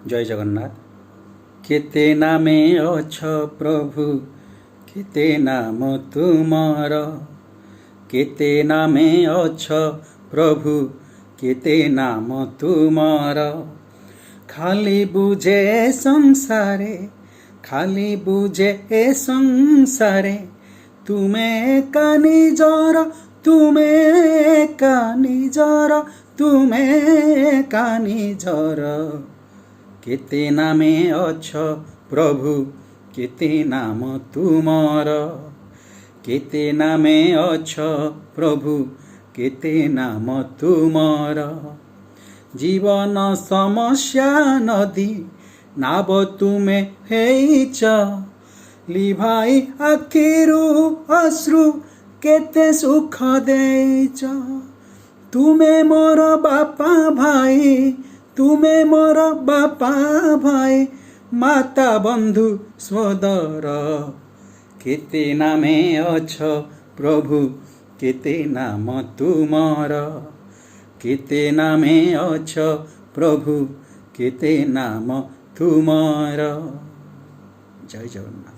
जय जगन्नाथ। केते नामे अछ प्रभु, केते नाम तुमर, केते नामे अछ प्रभु, केते नाम तुमर। खाली बुझे संसारे, खाली बुझे संसारे, तुमे का निजर, तुमे का निजर, तुमे का निजर। केते नामे अछ प्रभु, केते नाम तुमर, केते नामे अछ प्रभु, केते नाम तुमर। जीवन समस्या नदी नाव तुमे हेइच, लिभाई आखिरु अश्रु केते सुख देइच। तुमे मोर बापा भाई, तुमे मोर बापा भाई, माता बंधु सोदर। केते नामे अछ प्रभु, केते नाम तुमर, केते नामे अछ प्रभु, केते नाम तुमर। जय जगन्नाथ।